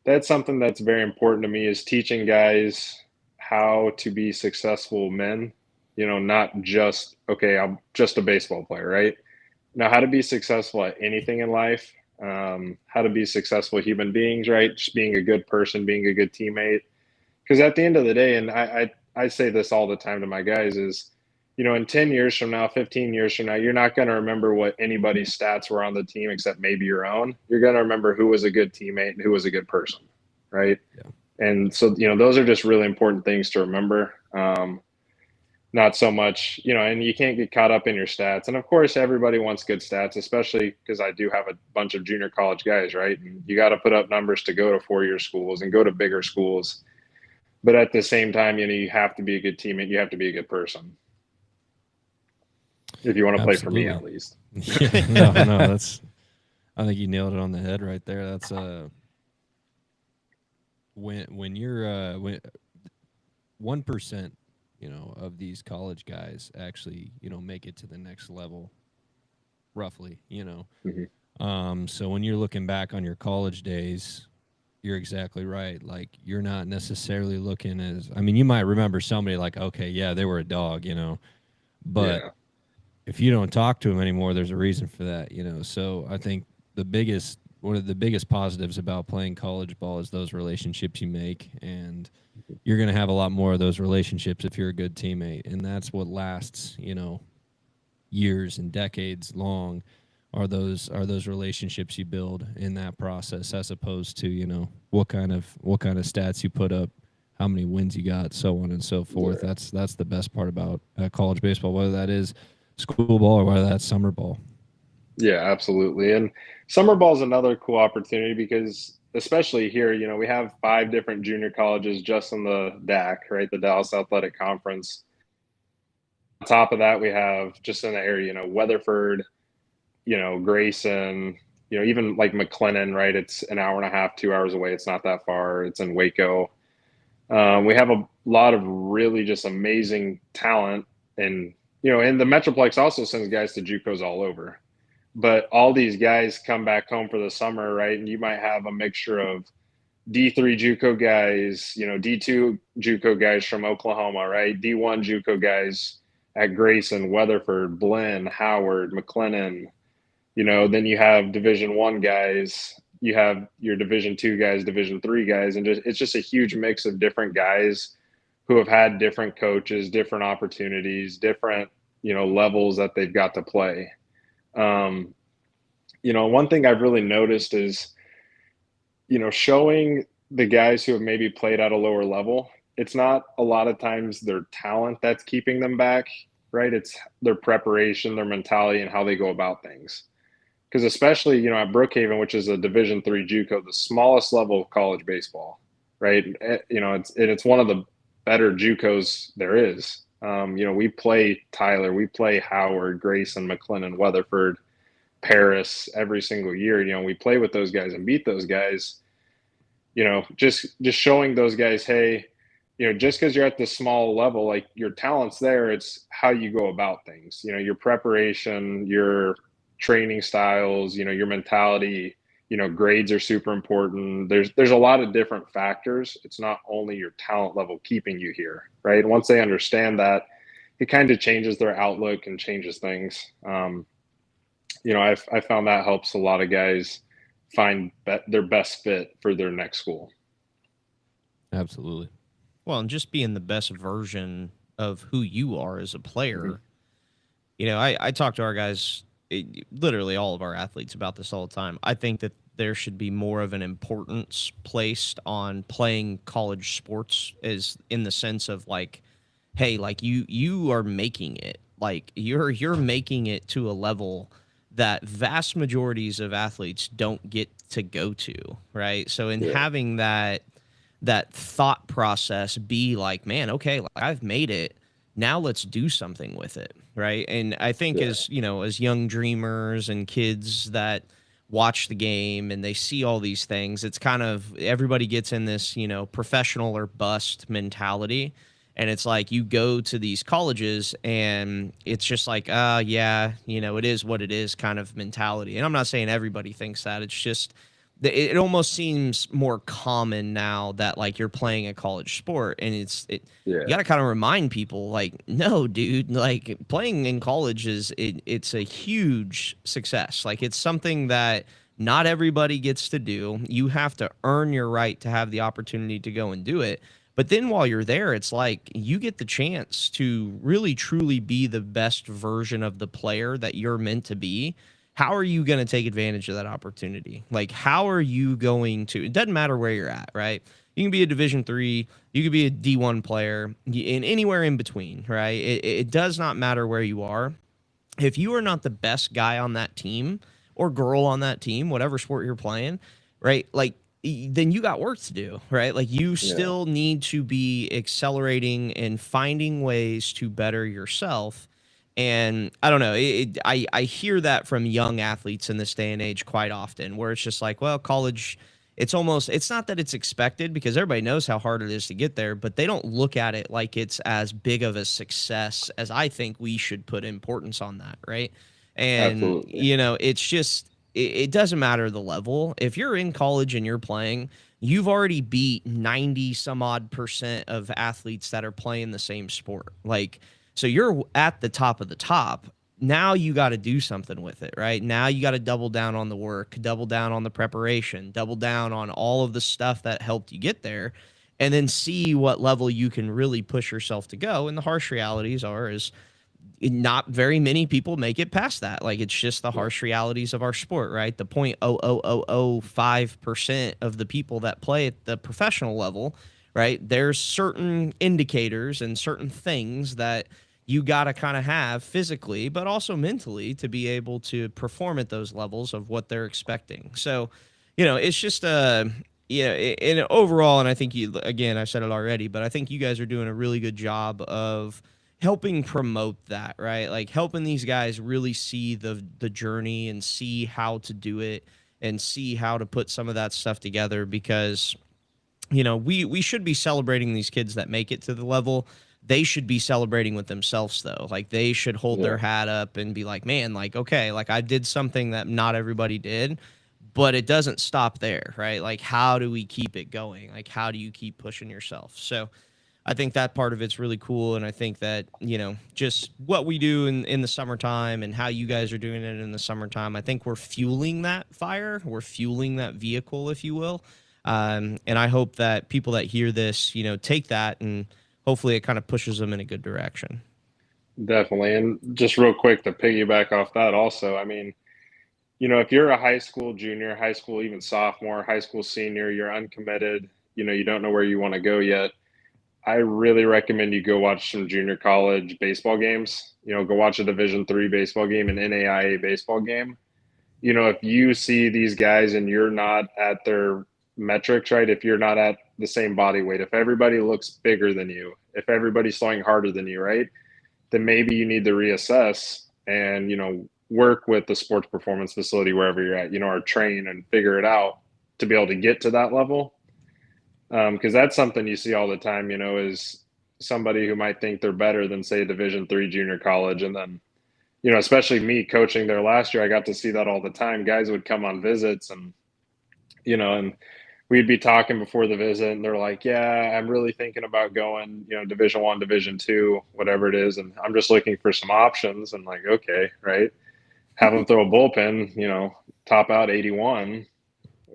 that's something that's very important to me, is teaching guys how to be successful men, not just, okay, I'm just a baseball player, right? Now, how to be successful at anything in life, how to be successful human beings, right? Just being a good person, being a good teammate. Because at the end of the day, and I say this all the time to my guys, is, in 10 years from now, 15 years from now, you're not going to remember what anybody's stats were on the team except maybe your own. You're going to remember who was a good teammate and who was a good person, right? Yeah. And so, those are just really important things to remember. Not so much, and you can't get caught up in your stats. And of course, everybody wants good stats, especially because I do have a bunch of junior college guys, right? And you got to put up numbers to go to four-year schools and go to bigger schools. But at the same time, you have to be a good teammate. You have to be a good person. If you want to play for me, at least. Yeah, no, I think you nailed it on the head right there. That's when you're when 1%, of these college guys actually, make it to the next level, roughly, Mm-hmm. So when you're looking back on your college days, you're exactly right. Like, you're not necessarily looking as, I mean, you might remember somebody like, okay, yeah, they were a dog, but Yeah. if you don't talk to them anymore, there's a reason for that, So I think one of the biggest positives about playing college ball is those relationships you make, and you're going to have a lot more of those relationships if you're a good teammate, and that's what lasts, years and decades long. Are those relationships you build in that process, as opposed to what kind of stats you put up, how many wins you got, so on and so forth. Yeah. That's the best part about college baseball, whether that is school ball or whether that's summer ball. Yeah, absolutely. And summer ball is another cool opportunity because, especially here, we have 5 different junior colleges just in the DAC, right? The Dallas Athletic Conference. On top of that, we have just in the area, Weatherford, Grayson, even like McLennan, right? It's an hour and a half, 2 hours away. It's not that far. It's in Waco. We have a lot of really just amazing talent, and and the Metroplex also sends guys to JUCOs all over. But all these guys come back home for the summer, right? And you might have a mixture of D3 JUCO guys, D2 JUCO guys from Oklahoma, right? D1 JUCO guys at Grayson, Weatherford, Blinn, Howard, McLennan. Then you have Division 1 guys, you have your Division 2 guys, Division 3 guys, and it's just a huge mix of different guys who have had different coaches, different opportunities, different levels that they've got to play. One thing I've really noticed is, showing the guys who have maybe played at a lower level, it's not a lot of times their talent that's keeping them back, right? It's their preparation, their mentality, and how they go about things. Because especially, at Brookhaven, which is a Division 3 JUCO, the smallest level of college baseball, right? It's one of the better JUCOs there is. We play Tyler, we play Howard, Grayson, McLennan, Weatherford, Paris every single year. We play with those guys and beat those guys. Just showing those guys, hey, just because you're at this small level, like, your talent's there, it's how you go about things. Your preparation, your training styles, your mentality, grades are super important. There's a lot of different factors. It's not only your talent level keeping you here, right? Once they understand that, it kind of changes their outlook and changes things. I found that helps a lot of guys find their best fit for their next school. Absolutely. Well, and just being the best version of who you are as a player. Mm-hmm. I talk to our guys, literally all of our athletes, about this all the time. I think that there should be more of an importance placed on playing college sports, as in the sense of, like, hey, like, you are making it, like, you're making it to a level that vast majorities of athletes don't get to go to, right? So in having that thought process be like, man, okay, like, I've made it, now let's do something with it, right? And I think as young dreamers and kids that watch the game and they see all these things, it's kind of, everybody gets in this, professional or bust mentality. And it's like you go to these colleges and it's just like, yeah, you know, it is what it is kind of mentality. And I'm not saying everybody thinks that. It's just, it almost seems more common now that like you're playing a college sport, and Yeah. you got to kind of remind people like, no, dude, like playing in college it's a huge success. Like it's something that not everybody gets to do. You have to earn your right to have the opportunity to go and do it. But then while you're there, it's like you get the chance to really truly be the best version of the player that you're meant to be. How are you going to take advantage of that opportunity? Like, how are you going to? It doesn't matter where you're at, right? You can be a Division III, you could be a D1 player, and anywhere in between, right? It does not matter where you are. If you are not the best guy on that team or girl on that team, whatever sport you're playing, right? Like, then you got work to do, right? Like you still need to be accelerating and finding ways to better yourself. And I don't know, I hear that from young athletes in this day and age quite often, where it's just like, well, college, it's not that it's expected because everybody knows how hard it is to get there, but they don't look at it like it's as big of a success as I think we should put importance on that, right? And, Absolutely. you know, it's just, it doesn't matter the level. If you're in college and you're playing, you've already beat 90 some odd % of athletes that are playing the same sport. Like, so you're at the top of the top. Now you got to do something with it, right? Now you got to double down on the work, double down on the preparation, double down on all of the stuff that helped you get there, and then see what level you can really push yourself to go. And the harsh realities is not very many people make it past that. Like it's just the harsh realities of our sport, right? The 0.00005% of the people that play at the professional level, right? There's certain indicators and certain things that you got to kind of have physically, but also mentally to be able to perform at those levels of what they're expecting. So, you know, it's just in overall, and I think again, I've said it already, but I think you guys are doing a really good job of helping promote that, right? Like helping these guys really see the journey and see how to do it and see how to put some of that stuff together, because you know, we should be celebrating these kids that make it to the level. They should be celebrating with themselves though. Like they should hold their hat up and be like, man, like, okay, like I did something that not everybody did, but it doesn't stop there, right? Like how do we keep it going? Like how do you keep pushing yourself? So I think that part of it's really cool. And I think that, you know, just what we do in the summertime and how you guys are doing it in the summertime, I think we're fueling that fire. We're fueling that vehicle, if you will. And I hope that people that hear this, you know, take that and hopefully it kind of pushes them in a good direction. Definitely. And just real quick to piggyback off that also, I mean, you know, if you're a high school junior, high school, even sophomore, high school senior, you're uncommitted, you know, you don't know where you want to go yet, I really recommend you go watch some junior college baseball games. You know, go watch a Division III baseball game, an NAIA baseball game. You know, if you see these guys and you're not at their metrics, right? If you're not at the same body weight, if everybody looks bigger than you, if everybody's throwing harder than you, right? Then maybe you need to reassess and, you know, work with the sports performance facility wherever you're at, you know, or train and figure it out to be able to get to that level. Because that's something you see all the time, you know, is somebody who might think they're better than, say, a Division III junior college. And then, you know, especially me coaching there last year, I got to see that all the time. Guys would come on visits and, you know, and we'd be talking before the visit and they're like, yeah, I'm really thinking about going, you know, Division I, Division II, whatever it is. And I'm just looking for some options. And like, okay, right. Have them throw a bullpen, you know, top out 81.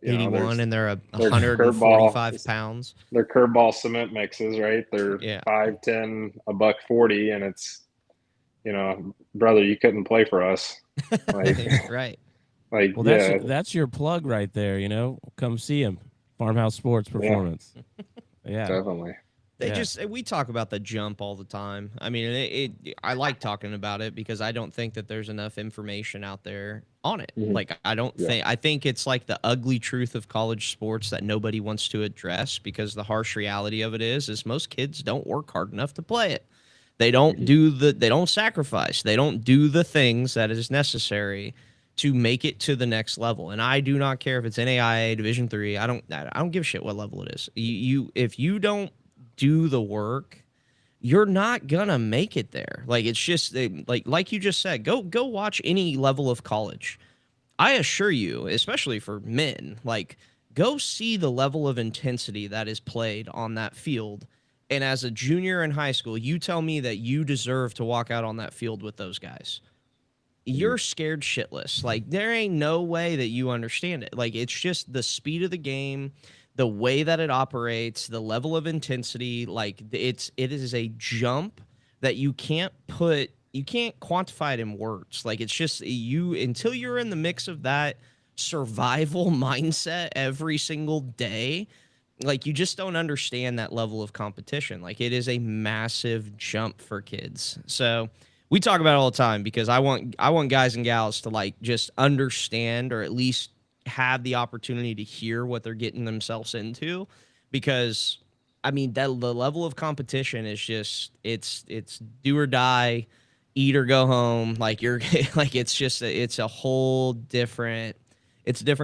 81 and they're 145 pounds. They're curveball cement mixes, right? They're 5'10", $140, and it's, you know, brother, you couldn't play for us. Like, right. Like, well, that's your plug right there. You know, come see him. Farmhouse Sports Performance. Yeah, definitely. We talk about the jump all the time. I mean, I like talking about it because I don't think that there's enough information out there on it. Mm-hmm. Like, I think it's like the ugly truth of college sports that nobody wants to address, because the harsh reality of it is most kids don't work hard enough to play it. They don't they don't sacrifice. They don't do the things that is necessary to make it to the next level. And I do not care if it's NAIA, Division III. I don't give a shit what level it is. If you don't do the work you're not gonna make it there. Like it's just like you just said, go watch any level of college. I assure you, especially for men, like go see the level of intensity that is played on that field. And as a junior in high school, you tell me that you deserve to walk out on that field with those guys. You're scared shitless. Like there ain't no way that you understand it. Like it's just the speed of the game, the way that it operates, the level of intensity. Like it is a jump that you can't quantify it in words. Like it's just you until you're in the mix of that survival mindset every single day. Like you just don't understand that level of competition. Like it is a massive jump for kids. So we talk about it all the time because I want guys and gals to like just understand or at least have the opportunity to hear what they're getting themselves into, because I mean that the level of competition is just it's do or die, eat or go home. Like you're like it's a whole different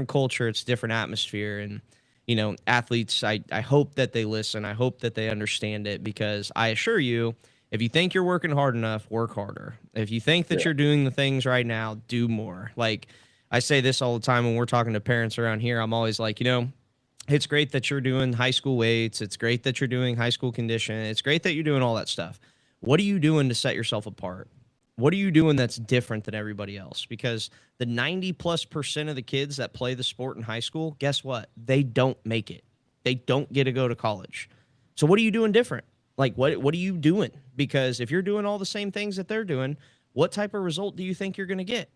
culture, it's a different atmosphere. And you know, athletes, I hope that they listen. I hope that they understand it, because I assure you, if you think you're working hard enough, work harder. If you think that you're doing the things right now, do more. Like I say this all the time when we're talking to parents around here. I'm always like, you know, it's great that you're doing high school weights. It's great that you're doing high school condition. It's great that you're doing all that stuff. What are you doing to set yourself apart? What are you doing that's different than everybody else? Because the 90+% of the kids that play the sport in high school, guess what? They don't make it. They don't get to go to college. So what are you doing different? Like, what are you doing? Because if you're doing all the same things that they're doing, what type of result do you think you're going to get?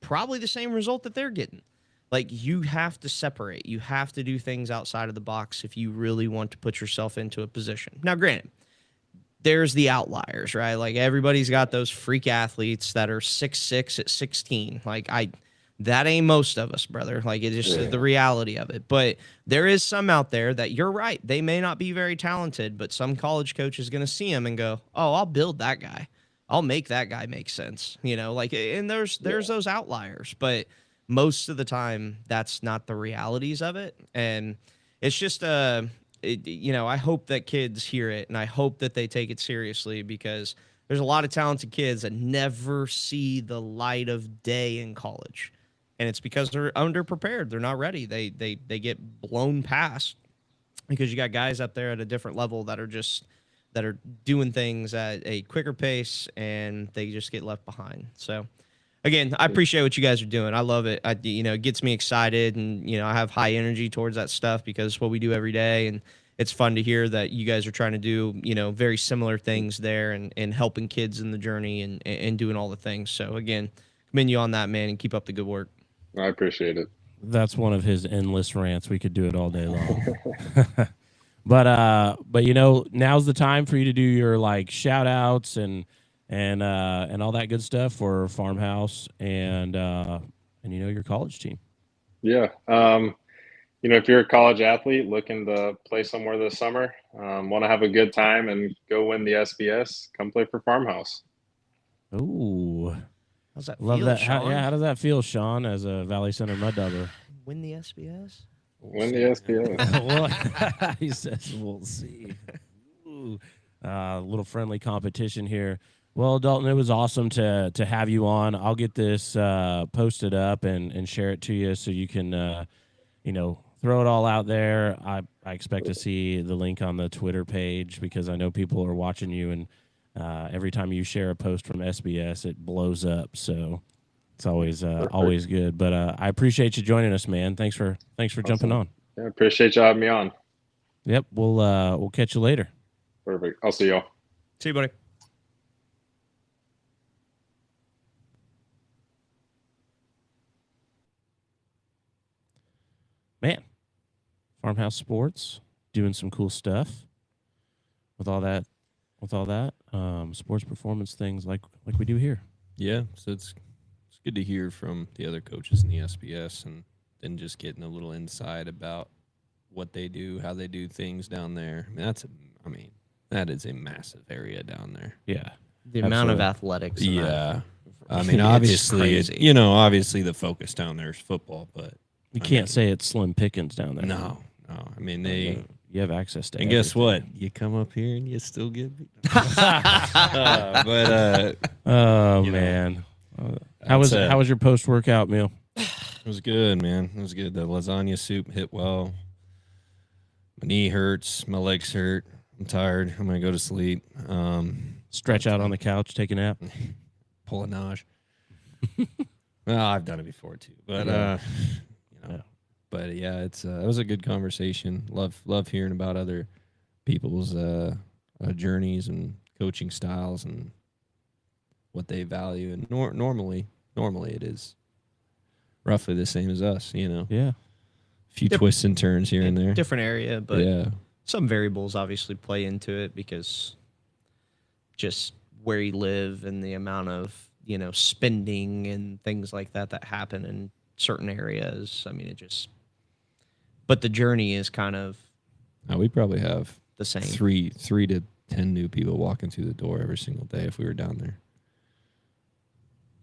Probably the same result that they're getting. Like, you have to separate. You have to do things outside of the box if you really want to put yourself into a position. Now, granted, there's the outliers, right? Like, everybody's got those freak athletes that are 6'6" at 16. Like, that ain't most of us, brother. Like, it is just the reality of it. But there is some out there that you're right. They may not be very talented, but some college coach is going to see them and go, oh, I'll build that guy. I'll make that guy make sense. You know, like, and there's those outliers, but most of the time that's not the realities of it. And it's just, you know, I hope that kids hear it and I hope that they take it seriously, because there's a lot of talented kids that never see the light of day in college. And it's because they're underprepared. They're not ready. They get blown past because you got guys up there at a different level that are doing things at a quicker pace, and they just get left behind. So, again, I appreciate what you guys are doing. I love it. You know, it gets me excited, and you know, I have high energy towards that stuff because it's what we do every day, and it's fun to hear that you guys are trying to do, you know, very similar things there, and helping kids in the journey and doing all the things. So, again, commend you on that, man, and keep up the good work. I appreciate it. That's one of his endless rants. We could do it all day long. But you know, now's the time for you to do your like shout outs and all that good stuff for Farmhouse and you know, your college team. Yeah. You know, if you're a college athlete looking to play somewhere this summer, want to have a good time and go win the SBS, come play for Farmhouse. Ooh. How's that Love feel, that. Sean? How does that feel, Sean, as a Valley Center Mud Dubber? Win the SBS? Win the SBS. Well, he says we'll see. Ooh. Little friendly competition here. Well, Dalton, it was awesome to have you on. I'll get this posted up and share it to you so you can, you know, throw it all out there. I expect to see the link on the Twitter page because I know people are watching you, and every time you share a post from SBS, it blows up. So it's always always good. But I appreciate you joining us, man. Thanks for jumping on. Yeah, appreciate you having me on. Yep, we'll catch you later. Perfect. I'll see y'all. See you, buddy. Man, Farmhouse Sports doing some cool stuff with all that sports performance things like we do here. Yeah, so it's good to hear from the other coaches in the SBS and then just getting a little insight about what they do, how they do things down there. I mean, that is a massive area down there. Yeah. The amount of athletics. in that. Yeah. I mean, It's obviously, crazy. you know, obviously the focus down there is football, but You can't say it's slim pickings down there. no. I mean, you have access to. And guess what? You come up here and you still get beat. But Oh you know, man, how was your post workout meal? it was good, man. It was good. The lasagna soup hit well. My knee hurts. My legs hurt. I'm tired. I'm gonna go to sleep. Stretch out on the couch, take a nap. Pull a Naj. Well, I've done it before too, but Yeah. But yeah, it was a good conversation. Love hearing about other people's journeys and coaching styles and what they value. And normally it is roughly the same as us. Yeah. A few twists and turns here and there. Different area, but yeah, some variables obviously play into it because just where you live and the amount of spending and things like that happen in certain areas. I mean, but the journey is kind of we probably have the same. 3 to 10 new people walking through the door every single day if we were down there.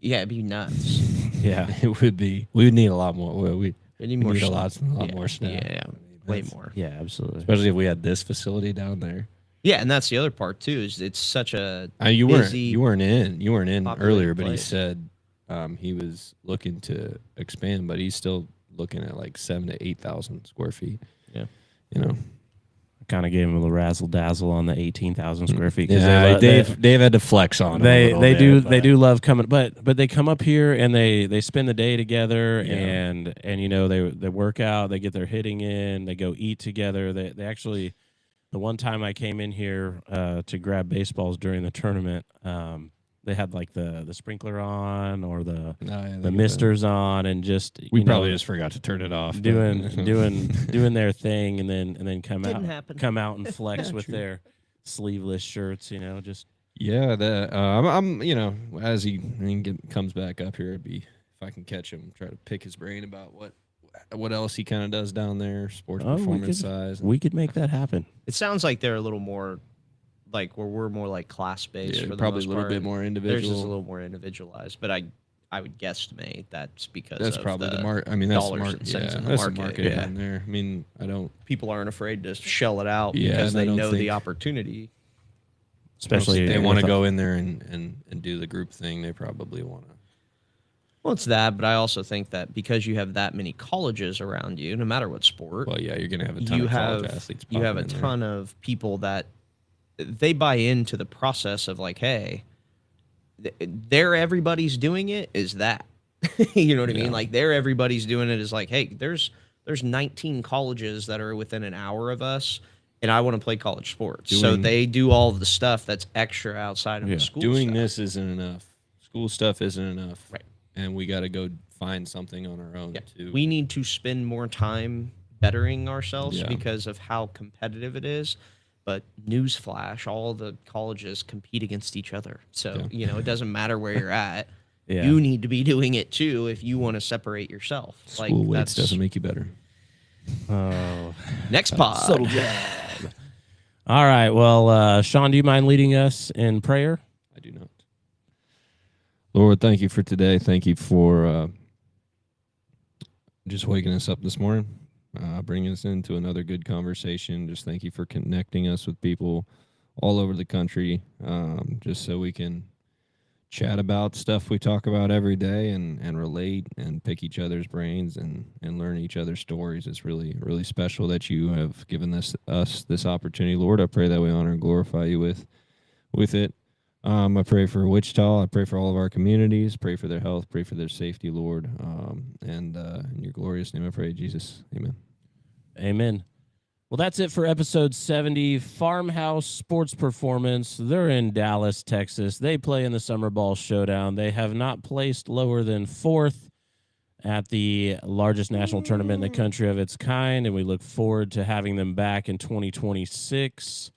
Yeah, it'd be nuts. Yeah. It would be. We would need a lot more. We We need a staff. lot more staff. Yeah, way more. Yeah, absolutely. Especially if we had this facility down there. Yeah, and that's the other part too. Is it's such a You busy, weren't in populated earlier, but he place. said he was looking to expand, but he's still looking at like 7,000 to 8,000 square feet. Yeah. I kind of gave him a little razzle dazzle on the 18,000 square feet. 'Cause Yeah, they Dave had to flex on him. they do love coming, but they come up here and they spend the day together Yeah. and they work out, they get their hitting in, they go eat together. They actually, the one time I came in here to grab baseballs during the tournament, they had like the sprinkler on or the misters on, and just We probably just forgot to turn it off. doing their thing, and then come Didn't happen. out and flex with True. their sleeveless shirts. Just Yeah, I'm as he comes back up here, it'd be if I can catch him, try to pick his brain about what else he kind of does down there, sports performance size. we could make that happen. It sounds like they're a little more like where we're more like class based. Yeah, for the probably most a little part. bit more Theirs is a individual. little more individualized, but I would guesstimate that's because That's of probably the the market. I mean, that's the dollars market. and cents Yeah, in the that's market. the market Yeah. down there. I mean, I don't. people aren't afraid to shell it out Yeah, because and I they don't know the think- opportunity. Especially they want to with- go in there and do the group thing. They probably want to. Well, it's that, but I also think that because you have that many colleges around you, no matter what sport, Well, yeah, you're gonna have a ton you of college have athletes. you have a popping in there. ton of people that they buy into the process of like, hey, they're everybody's doing it is that. You know what I mean? Yeah. Like everybody's doing it is like, hey, there's 19 colleges that are within an hour of us, and I want to play college sports. So Doing- they do all of the stuff that's extra outside of Yeah. the school. Doing stuff. this isn't enough. School stuff isn't enough. Right. And we got to go find something on our own Yeah. too. We need to spend more time bettering ourselves Yeah. because of how competitive it is. But newsflash, all the colleges compete against each other. So, Yeah. it doesn't matter where you're at. Yeah. You need to be doing it too if you want to separate yourself. School weights doesn't make you better. Oh. next pod. Subtle jab. All right. Well, Sean, do you mind leading us in prayer? I do not. Lord, thank you for today. Thank you for just waking us up this morning, bringing us into another good conversation. Just thank you for connecting us with people all over the country, just so we can chat about stuff we talk about every day and relate and pick each other's brains and learn each other's stories. It's really, really special that you have given us this opportunity. Lord, I pray that we honor and glorify you with it. I pray for Wichita. I pray for all of our communities. Pray for their health. Pray for their safety, Lord. And in your glorious name I pray, Jesus. Amen. Amen. Well, that's it for episode 70, Farmhouse Sports Performance. They're in Dallas, Texas. They play in the Summer Ball Showdown. They have not placed lower than 4th at the largest national tournament in the country of its kind, and we look forward to having them back in 2026.